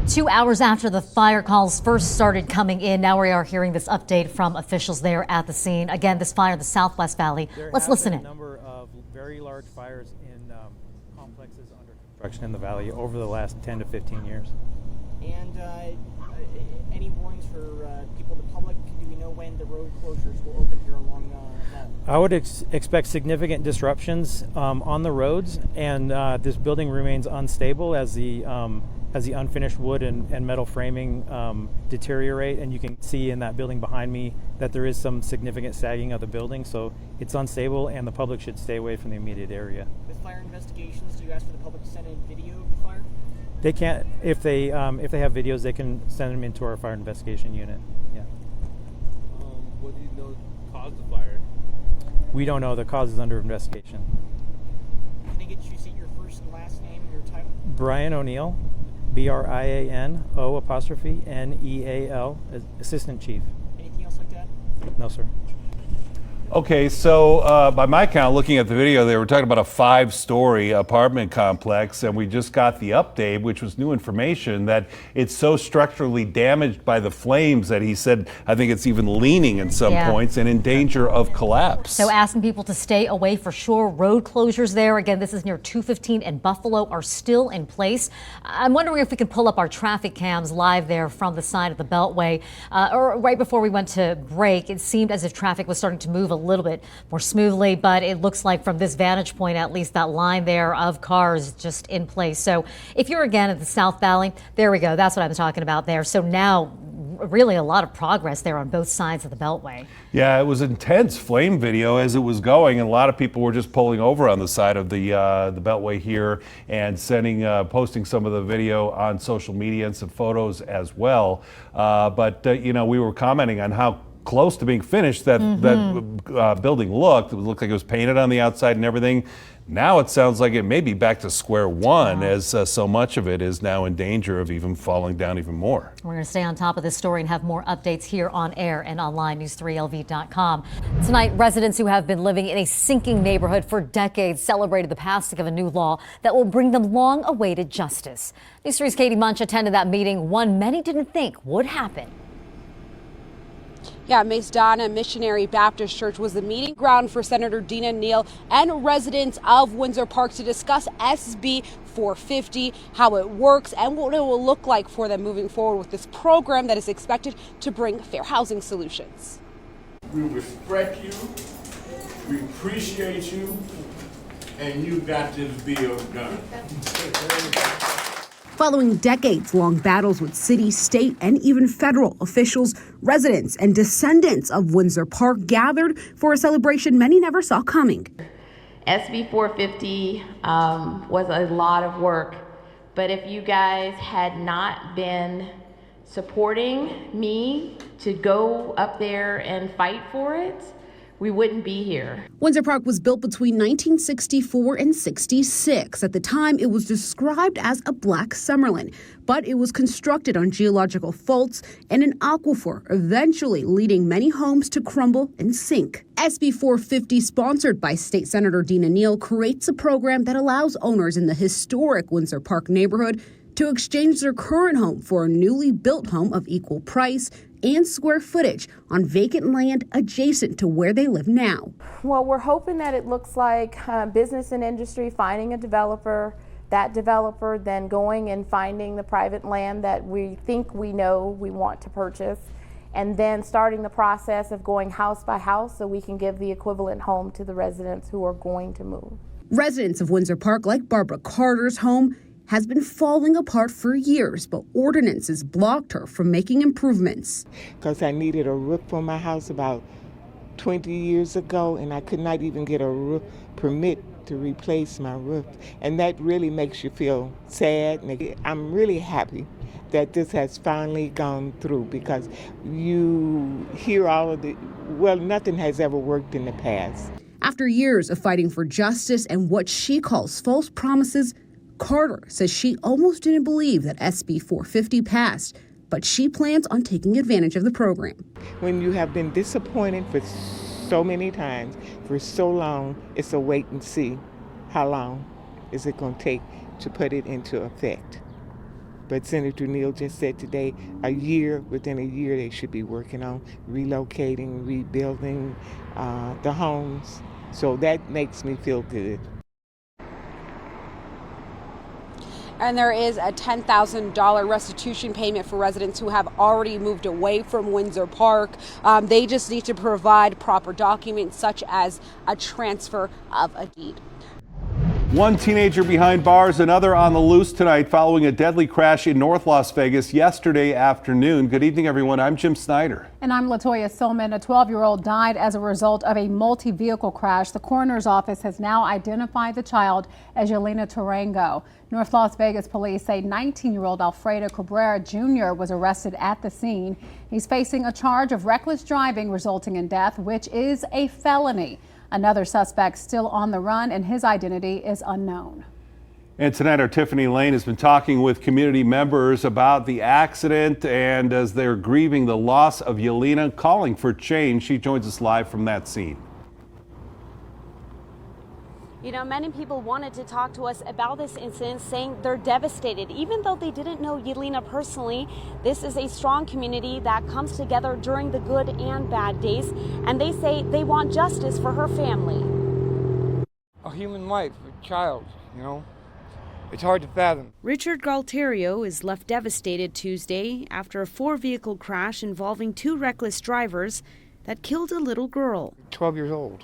2 hours after the fire calls first started coming in, now we are hearing this update from officials there at the scene. Again, this fire in the Southwest Valley. Let's listen in. There have been a number of very large fires in complexes under construction in the valley over the last 10 to 15 years. And any warnings for people, the public? Do we know when the road closures will open here along that? I would expect significant disruptions on the roads, and this building remains unstable as the unfinished wood and metal framing deteriorate. And you can see in that building behind me that there is some significant sagging of the building, so it's unstable, and the public should stay away from the immediate area. With fire investigations, do you ask for the public to send in video of the fire? They can't. If they have videos, they can send them into our fire investigation unit. Yeah. What do you know caused the fire? We don't know. The cause is under investigation. Can I get you to say your first and last name and your title? Brian O'Neill, BRIANO_NEAL, Assistant Chief. Anything else like that? No, sir. Okay, so by my count, looking at the video, they were talking about a 5-story apartment complex, and we just got the update, which was new information, that it's so structurally damaged by the flames that he said, I think it's even leaning in some points and in danger of collapse. So asking people to stay away for sure. Road closures there, again, this is near 215 and Buffalo, are still in place. I'm wondering if we can pull up our traffic cams live there from the side of the Beltway. Or right before we went to break, it seemed as if traffic was starting to move a little bit more smoothly, but it looks like from this vantage point, at least, that line there of cars just in place. So if you're again at the South Valley, there we go. That's what I'm talking about there. So now really a lot of progress there on both sides of the Beltway. Yeah, it was intense flame video as it was going, and a lot of people were just pulling over on the side of the Beltway here and posting some of the video on social media and some photos as well. But you know, we were commenting on how close to being finished that building looked. It looked like it was painted on the outside and everything. Now it sounds like it may be back to square one, as so much of it is now in danger of even falling down even more. We're going to stay on top of this story and have more updates here on air and online, news3lv.com. Tonight, residents who have been living in a sinking neighborhood for decades celebrated the passing of a new law that will bring them long-awaited justice. News 3's Katie Munch attended that meeting, one many didn't think would happen. Yeah, Mace Donna Missionary Baptist Church was the meeting ground for Senator Dina Neal and residents of Windsor Park to discuss SB 450, how it works, and what it will look like for them moving forward with this program that is expected to bring fair housing solutions. We respect you, we appreciate you, and you got this bill done. Following decades-long battles with city, state, and even federal officials, residents and descendants of Windsor Park gathered for a celebration many never saw coming. SB 450 was a lot of work, but if you guys had not been supporting me to go up there and fight for it, we wouldn't be here. Windsor Park was built between 1964 and 66. At the time, it was described as a black Summerlin, but it was constructed on geological faults and an aquifer, eventually leading many homes to crumble and sink. SB 450, sponsored by State Senator Dina Neal, creates a program that allows owners in the historic Windsor Park neighborhood to exchange their current home for a newly built home of equal price and square footage on vacant land adjacent to where they live now. Well, we're hoping that it looks like business and industry finding a developer, that developer then going and finding the private land that we think we know we want to purchase, and then starting the process of going house by house so we can give the equivalent home to the residents who are going to move. Residents of Windsor Park, like Barbara Carter's home, has been falling apart for years, but ordinances blocked her from making improvements. Because I needed a roof for my house about 20 years ago, and I could not even get a roof permit to replace my roof. And that really makes you feel sad. I'm really happy that this has finally gone through, because you hear all of nothing has ever worked in the past. After years of fighting for justice and what she calls false promises, Carter says she almost didn't believe that SB 450 passed, but she plans on taking advantage of the program. When you have been disappointed for so many times, for so long, it's a wait and see. How long is it going to take to put it into effect? But Senator Neal just said today, within a year, they should be working on relocating, rebuilding the homes. So that makes me feel good. And there is a $10,000 restitution payment for residents who have already moved away from Windsor Park. They just need to provide proper documents such as a transfer of a deed. One teenager behind bars, another on the loose tonight following a deadly crash in North Las Vegas yesterday afternoon. Good evening, everyone. I'm Jim Snyder. And I'm Latoya Silman. A 12-year-old died as a result of a multi-vehicle crash. The coroner's office has now identified the child as Yelena Tarango. North Las Vegas police say 19-year-old Alfredo Cabrera Jr. was arrested at the scene. He's facing a charge of reckless driving resulting in death, which is a felony. Another suspect still on the run, and his identity is unknown. And tonight, our Tiffany Lane has been talking with community members about the accident and as they're grieving the loss of Yelena, calling for change. She joins us live from that scene. You know, many people wanted to talk to us about this incident, saying they're devastated. Even though they didn't know Yelena personally, this is a strong community that comes together during the good and bad days, and they say they want justice for her family. A human life, a child, you know, it's hard to fathom. Richard Galterio is left devastated Tuesday after a 4-vehicle crash involving 2 reckless drivers that killed a little girl. 12 years old.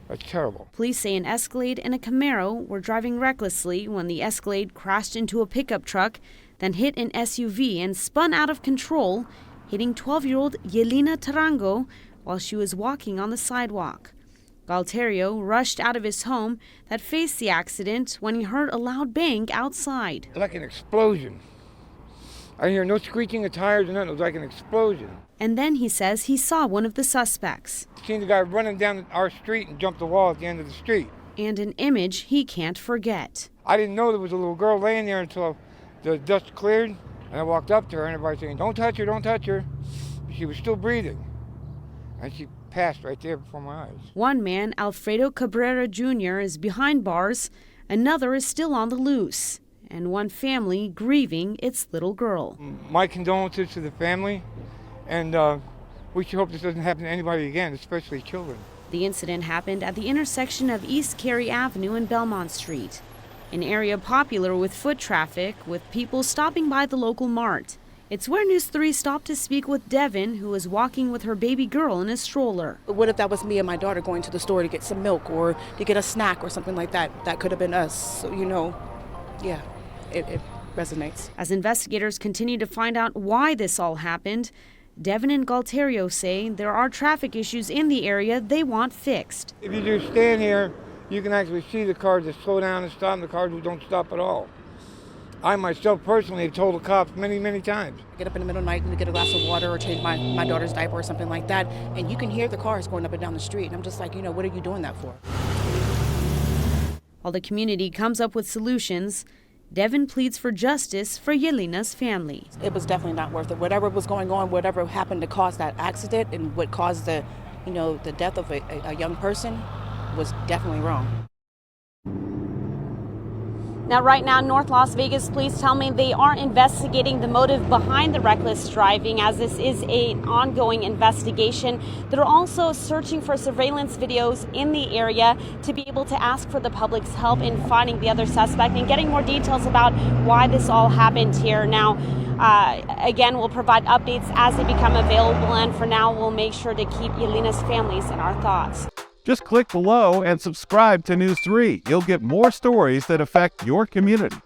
That's terrible. Police say an Escalade and a Camaro were driving recklessly when the Escalade crashed into a pickup truck, then hit an SUV and spun out of control, hitting 12-year-old Yelena Tarango while she was walking on the sidewalk. Galterio rushed out of his home that faced the accident when he heard a loud bang outside. Like an explosion. I hear no screeching of tires or nothing. It was like an explosion. And then he says he saw one of the suspects. Seen the guy running down our street and jumped the wall at the end of the street. And an image he can't forget. I didn't know there was a little girl laying there until the dust cleared. And I walked up to her and everybody saying, "Don't touch her, don't touch her." She was still breathing. And she passed right there before my eyes. One man, Alfredo Cabrera Jr., is behind bars. Another is still on the loose. And one family grieving its little girl. My condolences to the family, and we should hope this doesn't happen to anybody again, especially children. The incident happened at the intersection of East Carey Avenue and Belmont Street, an area popular with foot traffic, with people stopping by the local mart. It's where News 3 stopped to speak with Devin, who was walking with her baby girl in a stroller. What if that was me and my daughter going to the store to get some milk or to get a snack or something like that? That could have been us, so, you know, yeah. It resonates. As investigators continue to find out why this all happened, Devin and Galterio say there are traffic issues in the area they want fixed. If you just stand here, you can actually see the cars that slow down and stop and the cars who don't stop at all. I myself personally have told the cops many, many times. Get up in the middle of the night and get a glass of water or change my daughter's diaper or something like that, and you can hear the cars going up and down the street. And I'm just like, you know, what are you doing that for? While the community comes up with solutions, Devin pleads for justice for Yelena's family. It was definitely not worth it. Whatever was going on, whatever happened to cause that accident and what caused the death of a young person was definitely wrong. Now, right now, North Las Vegas police tell me they are investigating the motive behind the reckless driving, as this is an ongoing investigation. They're also searching for surveillance videos in the area to be able to ask for the public's help in finding the other suspect and getting more details about why this all happened here. Now, again, we'll provide updates as they become available, and for now, we'll make sure to keep Yelena's families in our thoughts. Just click below and subscribe to News 3. You'll get more stories that affect your community.